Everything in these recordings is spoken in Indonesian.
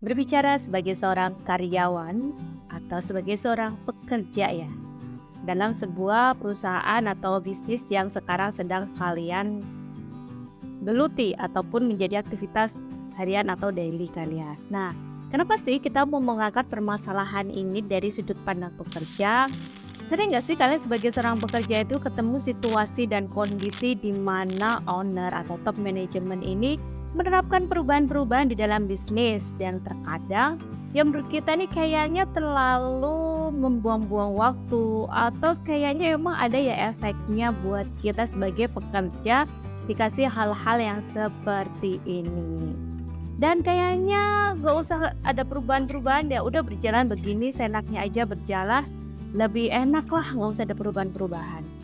Berbicara sebagai seorang karyawan atau sebagai seorang pekerja ya, dalam sebuah perusahaan atau bisnis yang sekarang sedang kalian geluti ataupun menjadi aktivitas harian atau daily kalian. Nah, kenapa sih kita mau mengangkat permasalahan ini dari sudut pandang pekerja? Sering nggak sih kalian sebagai seorang pekerja itu ketemu situasi dan kondisi di mana owner atau top management ini menerapkan perubahan-perubahan di dalam bisnis dan terkadang yang menurut kita nih kayaknya terlalu membuang-buang waktu atau kayaknya emang ada ya efeknya buat kita sebagai pekerja dikasih hal-hal yang seperti ini. Dan kayaknya nggak usah ada perubahan-perubahan ya, udah berjalan begini seenaknya aja berjalan. Lebih enak lah, nggak usah ada perubahan-perubahan.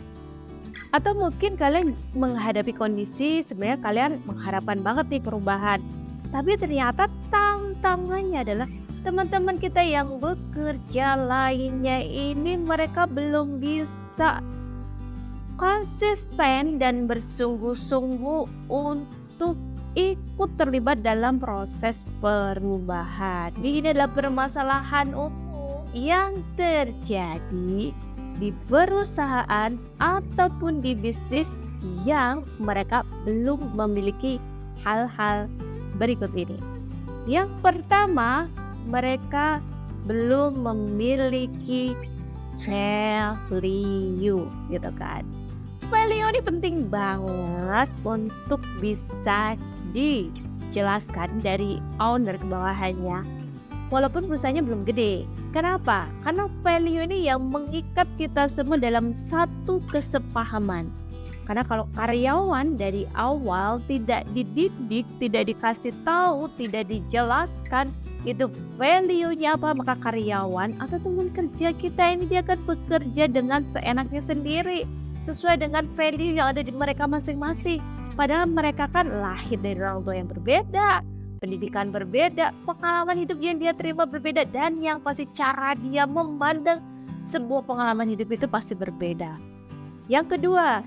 Atau mungkin kalian menghadapi kondisi sebenarnya kalian mengharapkan banget nih perubahan. Tapi ternyata tantangannya adalah teman-teman kita yang bekerja lainnya ini mereka belum bisa konsisten dan bersungguh-sungguh untuk ikut terlibat dalam proses perubahan. Ini adalah permasalahan yang terjadi di perusahaan ataupun di bisnis yang mereka belum memiliki hal-hal berikut ini. Yang pertama, mereka belum memiliki value gitu kan. Value ini penting banget untuk bisa dijelaskan dari owner ke bawahannya. Walaupun perusahaannya belum gede. Kenapa? Karena value ini yang mengikat kita semua dalam satu kesepahaman. Karena kalau karyawan dari awal tidak dididik, tidak dikasih tahu, tidak dijelaskan itu value-nya apa, maka karyawan atau teman kerja kita ini dia akan bekerja dengan seenaknya sendiri sesuai dengan value yang ada di mereka masing-masing. Padahal mereka kan lahir dari orang tua yang berbeda, pendidikan berbeda, pengalaman hidup yang dia terima berbeda, dan yang pasti cara dia memandang sebuah pengalaman hidup itu pasti berbeda. Yang kedua,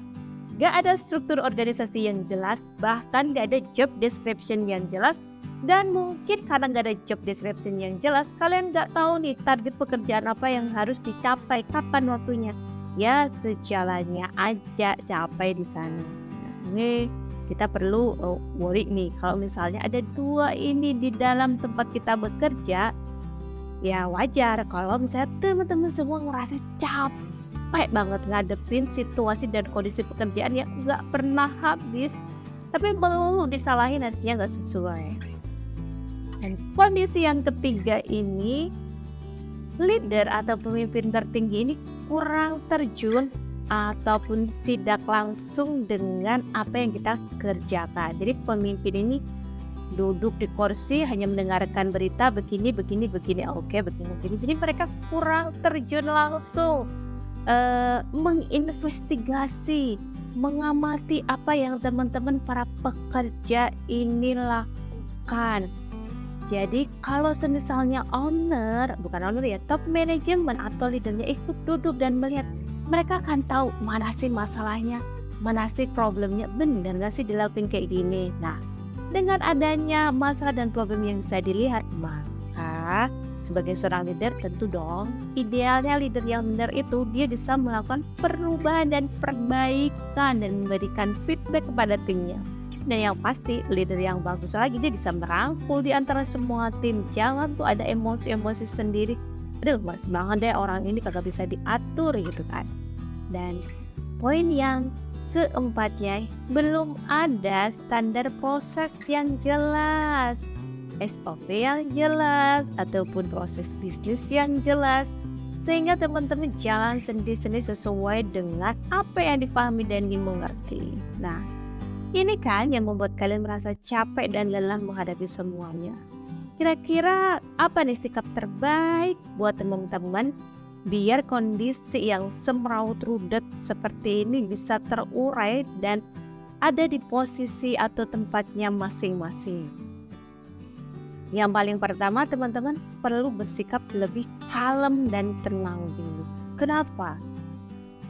gak ada struktur organisasi yang jelas, bahkan gak ada job description yang jelas, dan mungkin karena gak ada job description yang jelas, kalian gak tahu nih target pekerjaan apa yang harus dicapai, kapan waktunya. Ya sejalannya aja capai di sana. Ini kita perlu worry nih kalau misalnya ada dua ini di dalam tempat kita bekerja. Ya wajar kalau misalnya teman-teman semua ngerasa capek banget ngadepin situasi dan kondisi pekerjaan yang nggak pernah habis, tapi melulu disalahin hasilnya nggak sesuai. Dan kondisi yang ketiga ini, leader atau pemimpin tertinggi ini kurang terjun ataupun sidak langsung dengan apa yang kita kerjakan. Jadi pemimpin ini duduk di kursi hanya mendengarkan berita begini, oke begini. Jadi mereka kurang terjun langsung menginvestigasi, mengamati apa yang teman-teman para pekerja ini lakukan. Jadi kalau misalnya top manajemen atau leadernya ikut duduk dan melihat, mereka akan tahu mana sih masalahnya, mana sih problemnya, benar nggak sih dilakuin kayak gini. Nah, dengan adanya masalah dan problem yang bisa dilihat, maka sebagai seorang leader tentu dong, idealnya leader yang benar itu dia bisa melakukan perubahan dan perbaikan dan memberikan feedback kepada timnya. Dan yang pasti leader yang bagus lagi dia bisa merangkul di antara semua tim. Jangan tuh ada emosi-emosi sendiri. Aduh males banget deh orang ini kagak bisa diatur gitu kan. Dan poin yang keempatnya, belum ada standar proses yang jelas, SOP yang jelas ataupun proses bisnis yang jelas, sehingga teman-teman jalan sendiri-sendiri sesuai dengan apa yang dipahami dan dimengerti. Nah, ini kan yang membuat kalian merasa capek dan lelah menghadapi semuanya. Kira-kira apa nih sikap terbaik buat teman-teman biar kondisi yang semraut rudet seperti ini bisa terurai dan ada di posisi atau tempatnya masing-masing? Yang paling pertama, teman-teman perlu bersikap lebih kalem dan tenang dulu. Kenapa?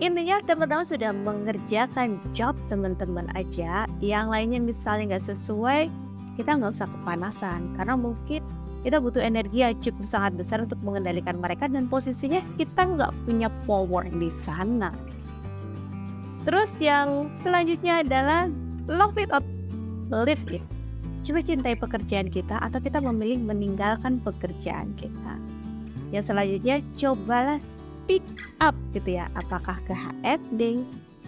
Intinya teman-teman sudah mengerjakan job teman-teman aja, yang lainnya misalnya nggak sesuai, kita nggak usah kepanasan. Karena mungkin kita butuh energi yang cukup sangat besar untuk mengendalikan mereka dan posisinya kita nggak punya power di sana. Terus yang selanjutnya adalah love it or leave it. Coba cintai pekerjaan kita atau kita memilih meninggalkan pekerjaan kita. Yang selanjutnya cobalah speak up gitu ya. Apakah ke HRD,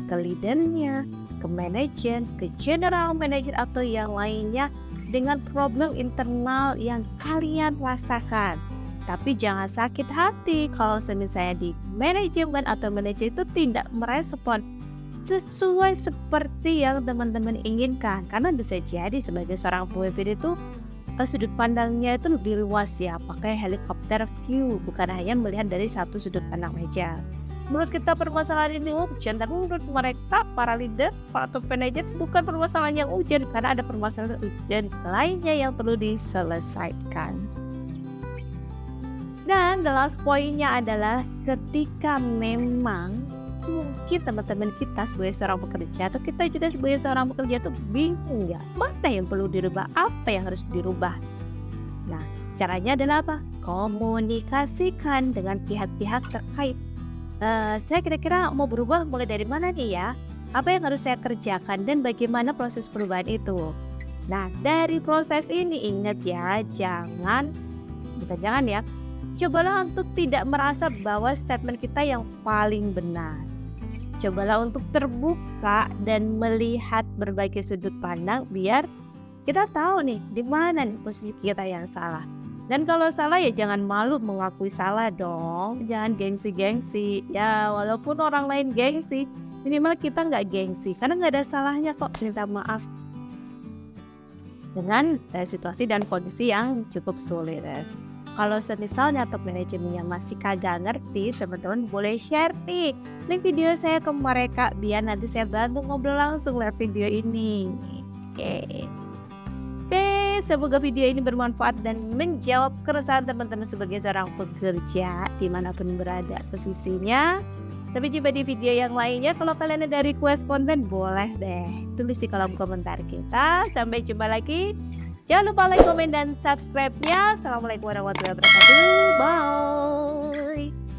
ke leadernya, ke manajer, ke general manager atau yang lainnya dengan problem internal yang kalian rasakan. Tapi jangan sakit hati kalau misalnya di manajemen atau manajer itu tidak merespon sesuai seperti yang teman-teman inginkan. Karena bisa jadi sebagai seorang pemimpin itu sudut pandangnya itu lebih luas ya, pakai helikopter view, bukan hanya melihat dari satu sudut pandang aja. Menurut kita permasalahan ini urgent, tapi menurut mereka para leader atau manajer bukan permasalahan yang urgent, karena ada permasalahan urgent lainnya yang perlu diselesaikan. Dan the last poinnya adalah ketika memang mungkin teman-teman kita sebagai seorang pekerja atau kita juga sebagai seorang pekerja itu bingung ya, mana yang perlu dirubah, apa yang harus dirubah. Nah, caranya adalah apa? Komunikasikan dengan pihak-pihak terkait. Saya kira-kira mau berubah mulai dari mana nih ya? Apa yang harus saya kerjakan dan bagaimana proses perubahan itu? Nah, dari proses ini ingat ya, cobalah untuk tidak merasa bahwa statement kita yang paling benar. Cobalah untuk terbuka dan melihat berbagai sudut pandang biar kita tahu nih di mana nih posisi kita yang salah. Dan kalau salah ya jangan malu mengakui salah dong. Jangan gengsi-gengsi. Ya walaupun orang lain gengsi, minimal kita nggak gengsi. Karena nggak ada salahnya kok minta maaf dengan situasi dan kondisi yang cukup sulit. Kalau misalnya top manajemennya masih kagak ngerti, teman-teman boleh share nih link video saya ke mereka biar nanti saya bantu ngobrol langsung lewat video ini. Oke, semoga video ini bermanfaat dan menjawab keresahan teman-teman sebagai seorang pekerja dimanapun berada posisinya. Sampai jumpa di video yang lainnya. Kalau kalian ada request konten boleh deh tulis di kolom komentar kita. Sampai jumpa lagi. Jangan lupa like, komen, dan subscribe-nya. Assalamualaikum warahmatullahi wabarakatuh. Bye.